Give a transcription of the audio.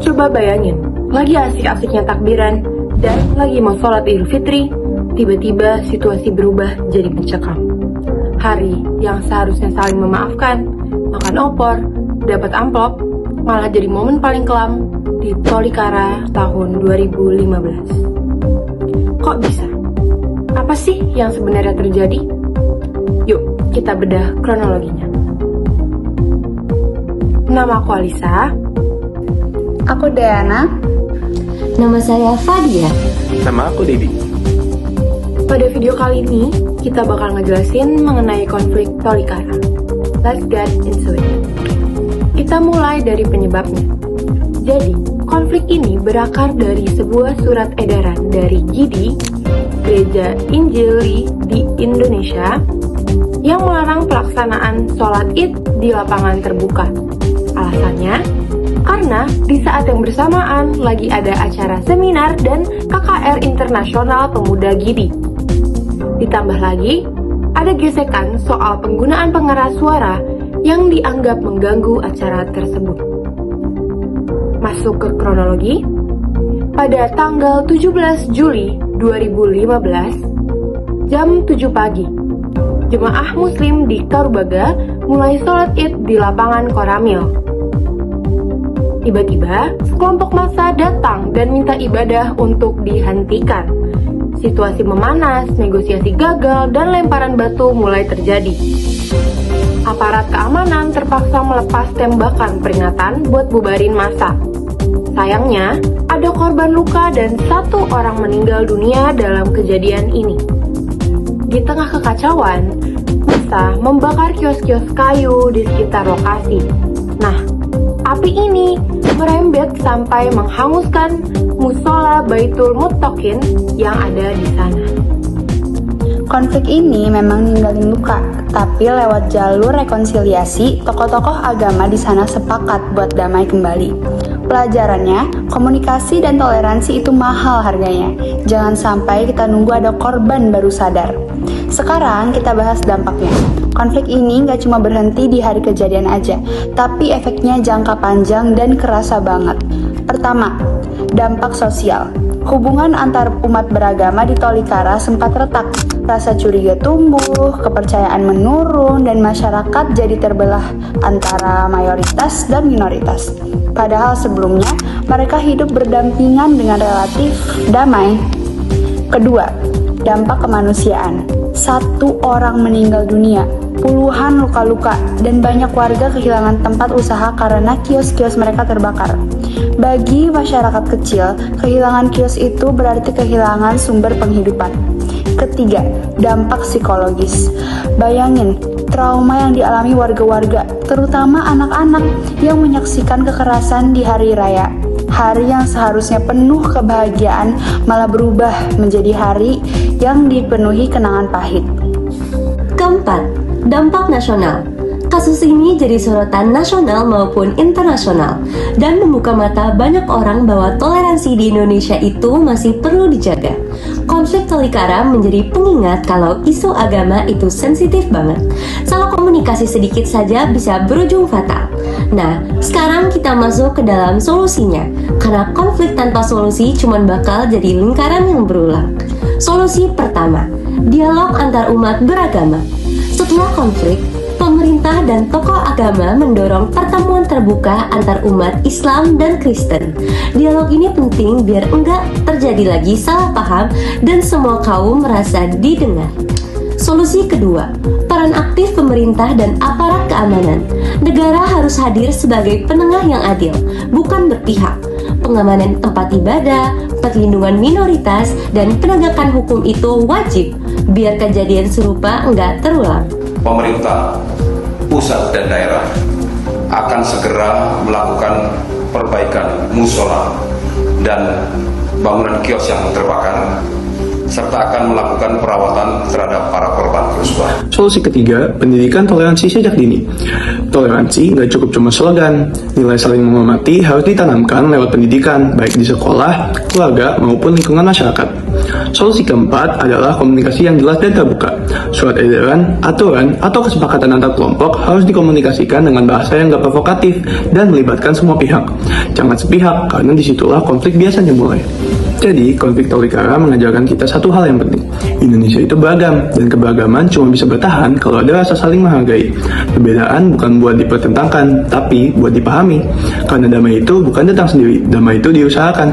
Coba bayangin, lagi asik-asiknya takbiran dan lagi mau sholat Idul Fitri, tiba-tiba situasi berubah jadi mencekam. Hari yang seharusnya saling memaafkan, makan opor, dapat amplop, malah jadi momen paling kelam di Tolikara tahun 2015. Kok bisa? Apa sih yang sebenarnya terjadi? Yuk, kita bedah kronologinya. Nama aku Alisa. Aku Diana. Nama saya Fadia. Nama aku Dedi. Pada video kali ini, kita bakal ngejelasin mengenai konflik Tolikara. Let's get into it. Kita mulai dari penyebabnya. Jadi, konflik ini berakar dari sebuah surat edaran dari GIDI, Gereja Injili di Indonesia, yang melarang pelaksanaan sholat Id di lapangan terbuka. Alasannya, karena di saat yang bersamaan lagi ada acara seminar dan KKR Internasional Pemuda GIDI. Ditambah lagi, ada gesekan soal penggunaan pengeras suara yang dianggap mengganggu acara tersebut. Masuk ke kronologi, pada tanggal 17 Juli 2015, jam 7 pagi, jemaah muslim di Karubaga mulai sholat Id di lapangan Koramil. Tiba-tiba, sekelompok massa datang dan minta ibadah untuk dihentikan. Situasi memanas, negosiasi gagal, dan lemparan batu mulai terjadi. Aparat keamanan terpaksa melepas tembakan peringatan buat bubarin massa. Sayangnya, ada korban luka dan 1 orang meninggal dunia dalam kejadian ini. Di tengah kekacauan, massa membakar kios-kios kayu di sekitar lokasi. Nah, api ini merembet sampai menghanguskan musola Baitul Muttaqin yang ada di sana. Konflik ini memang ninggalin luka, tapi lewat jalur rekonsiliasi, tokoh-tokoh agama di sana sepakat buat damai kembali. Pelajarannya, komunikasi dan toleransi itu mahal harganya. Jangan sampai kita nunggu ada korban baru sadar. Sekarang kita bahas dampaknya. Konflik ini nggak cuma berhenti di hari kejadian aja, tapi efeknya jangka panjang dan kerasa banget. Pertama, dampak sosial. Hubungan antar umat beragama di Tolikara sempat retak. Rasa curiga tumbuh, kepercayaan menurun, dan masyarakat jadi terbelah antara mayoritas dan minoritas. Padahal sebelumnya, mereka hidup berdampingan dengan relatif damai. Kedua, dampak kemanusiaan. 1 orang meninggal dunia, puluhan luka-luka, dan banyak warga kehilangan tempat usaha karena kios-kios mereka terbakar. Bagi masyarakat kecil, kehilangan kios itu berarti kehilangan sumber penghidupan. Ketiga, dampak psikologis. Bayangin, trauma yang dialami warga-warga, terutama anak-anak yang menyaksikan kekerasan di hari raya. Hari yang seharusnya penuh kebahagiaan malah berubah menjadi hari yang dipenuhi kenangan pahit. Keempat, dampak nasional. Kasus ini jadi sorotan nasional maupun internasional dan membuka mata banyak orang bahwa toleransi di Indonesia itu masih perlu dijaga. Konflik Tolikara menjadi pengingat kalau isu agama itu sensitif banget. Salah komunikasi sedikit saja bisa berujung fatal. Nah, sekarang kita masuk ke dalam solusinya. Karena konflik tanpa solusi cuma bakal jadi lingkaran yang berulang. Solusi pertama, dialog antar umat beragama. Setelah konflik, pemerintah dan tokoh agama mendorong pertemuan terbuka antar umat Islam dan Kristen. Dialog ini penting biar enggak terjadi lagi salah paham dan semua kaum merasa didengar. Solusi kedua, peran aktif pemerintah dan aparat keamanan. Negara harus hadir sebagai penengah yang adil, bukan berpihak. Pengamanan tempat ibadah, perlindungan minoritas, dan penegakan hukum itu wajib, biar kejadian serupa enggak terulang. Pemerintah, pusat dan daerah akan segera melakukan perbaikan musola dan bangunan kios yang terbakar serta akan melakukan perawatan terhadap para korban kerusuhan. Solusi ketiga, pendidikan toleransi sejak dini. Toleransi nggak cukup cuma slogan, nilai saling menghormati harus ditanamkan lewat pendidikan, baik di sekolah, keluarga, maupun lingkungan masyarakat. Solusi keempat adalah komunikasi yang jelas dan terbuka. Surat edaran, aturan, atau kesepakatan antar kelompok harus dikomunikasikan dengan bahasa yang nggak provokatif dan melibatkan semua pihak. Jangan sepihak, karena disitulah konflik biasanya mulai. Jadi, konflik Tolikara mengajarkan kita satu hal yang penting. Indonesia itu beragam, dan keberagaman cuma bisa bertahan kalau ada rasa saling menghargai. Perbedaan bukan buat dipertentangkan, tapi buat dipahami. Karena damai itu bukan datang sendiri, damai itu diusahakan.